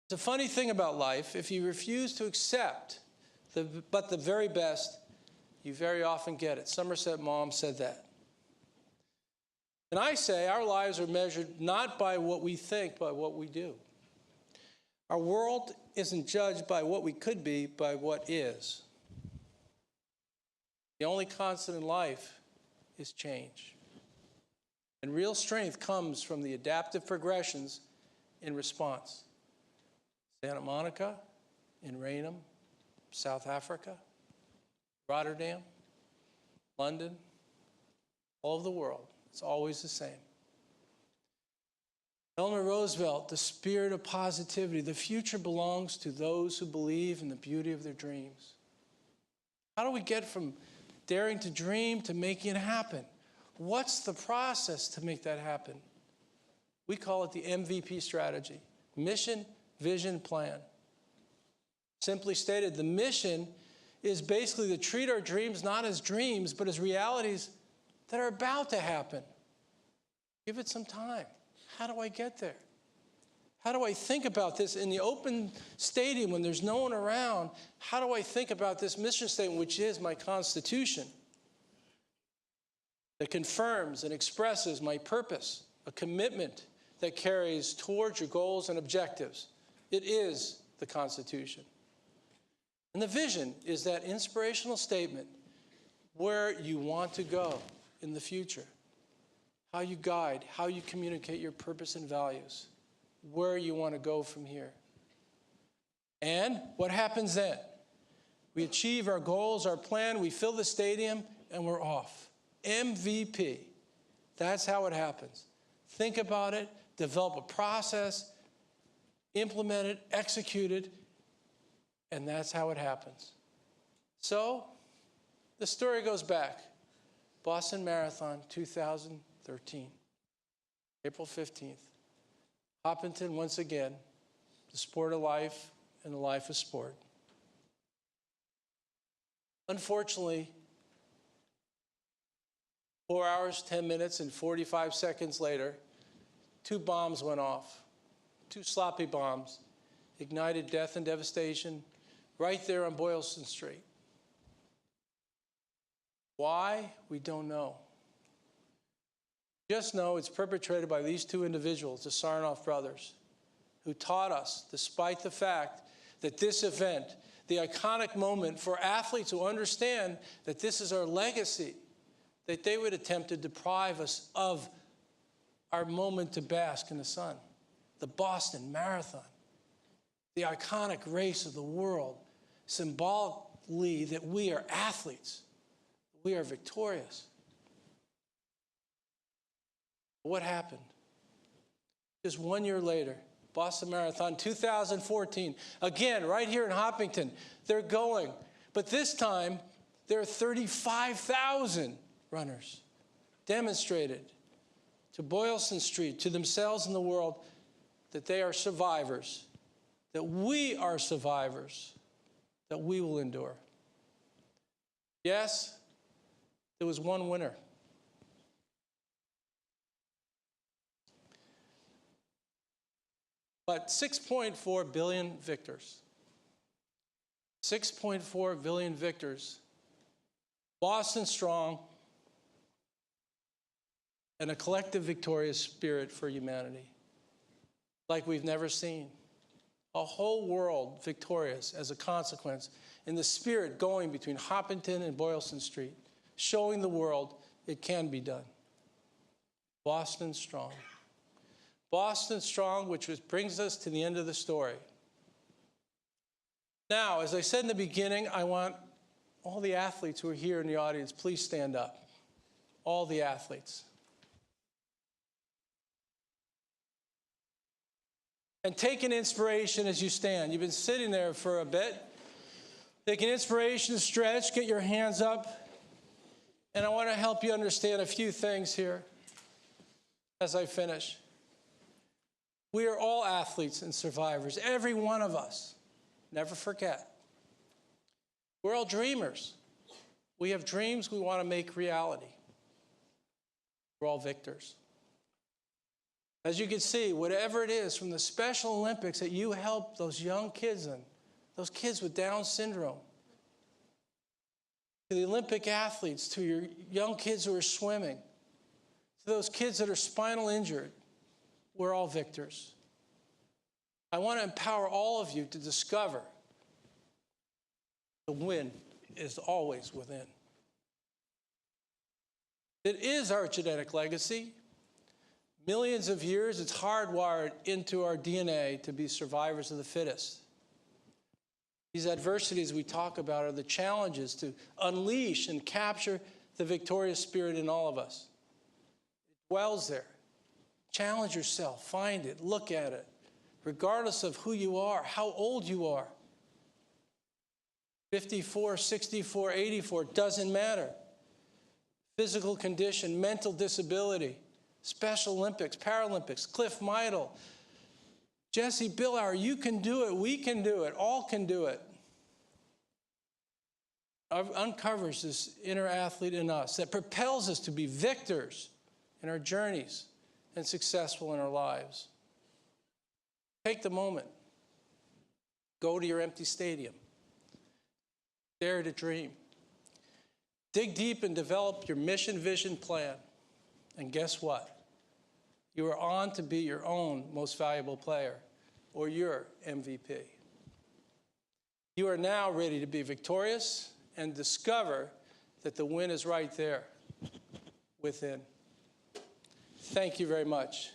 It's a funny thing about life. If you refuse to accept but the very best, you very often get it. Somerset Maugham said that. And I say our lives are measured not by what we think, but what we do. Our world isn't judged by what we could be, by what is. The only constant in life is change. And real strength comes from the adaptive progressions in response. Santa Monica, in Raynham, South Africa, Rotterdam, London, all over the world. It's always the same. Eleanor Roosevelt, the spirit of positivity. The future belongs to those who believe in the beauty of their dreams. How do we get from daring to dream to making it happen? What's the process to make that happen? We call it the MVP strategy. Mission, vision, plan. Simply stated, the mission is basically to treat our dreams not as dreams, but as realities that are about to happen. Give it some time. How do I get there? How do I think about this in the open stadium when there's no one around? How do I think about this mission statement, which is my Constitution, that confirms and expresses my purpose, a commitment that carries towards your goals and objectives? It is the Constitution. And the vision is that inspirational statement where you want to go in the future, how you guide, how you communicate your purpose and values, where you want to go from here. And what happens then? We achieve our goals, our plan, we fill the stadium, and we're off. MVP. That's how it happens. Think about it, develop a process, implement it, execute it, and that's how it happens. So, the story goes back. Boston Marathon, 2013, April 15th. Hopkinton, once again, the sport of life and the life of sport. Unfortunately, 4 hours, 10 minutes, and 45 seconds later, 2 bombs went off. 2 sloppy bombs ignited death and devastation right there on Boylston Street. Why? We don't know. Just know it's perpetrated by these 2 individuals, the Sarnoff brothers, who taught us, despite the fact that this event, the iconic moment for athletes who understand that this is our legacy, that they would attempt to deprive us of our moment to bask in the sun. The Boston Marathon, the iconic race of the world, symbolically that we are athletes, we are victorious. What happened? Just 1 year later, Boston Marathon 2014, again, right here in Hopkinton, they're going. But this time, there are 35,000 runners demonstrated to Boylston Street, to themselves and the world, that they are survivors, that we are survivors, that we will endure. Yes, there was one winner. But 6.4 billion victors. 6.4 billion victors. Boston strong. And a collective victorious spirit for humanity. Like we've never seen. A whole world victorious as a consequence. In the spirit going between Hopkinton and Boylston Street. Showing the world it can be done. Boston strong. Boston strong, which brings us to the end of the story. Now, as I said in the beginning, I want all the athletes who are here in the audience, please stand up. All the athletes. And take an inspiration as you stand. You've been sitting there for a bit. Take an inspiration, stretch, get your hands up. And I want to help you understand a few things here as I finish. We are all athletes and survivors, every one of us. Never forget. We're all dreamers. We have dreams we want to make reality. We're all victors. As you can see, whatever it is from the Special Olympics that you help those young kids in, those kids with Down syndrome, to the Olympic athletes, to your young kids who are swimming, to those kids that are spinal injured, we're all victors. I want to empower all of you to discover the win is always within. It is our genetic legacy. Millions of years, it's hardwired into our DNA to be survivors of the fittest. These adversities we talk about are the challenges to unleash and capture the victorious spirit in all of us. It dwells there. Challenge yourself, find it, look at it, regardless of who you are, how old you are. 54, 64, 84, doesn't matter. Physical condition, mental disability, Special Olympics, Paralympics, Cliff Meidel, Jesse Billauer, you can do it, we can do it, all can do it. It uncovers this inner athlete in us that propels us to be victors in our journeys and successful in our lives. Take the moment. Go to your empty stadium. Dare to dream. Dig deep and develop your mission, vision, plan. And guess what? You are on to be your own most valuable player, or your MVP. You are now ready to be victorious and discover that the win is right there within. Thank you very much.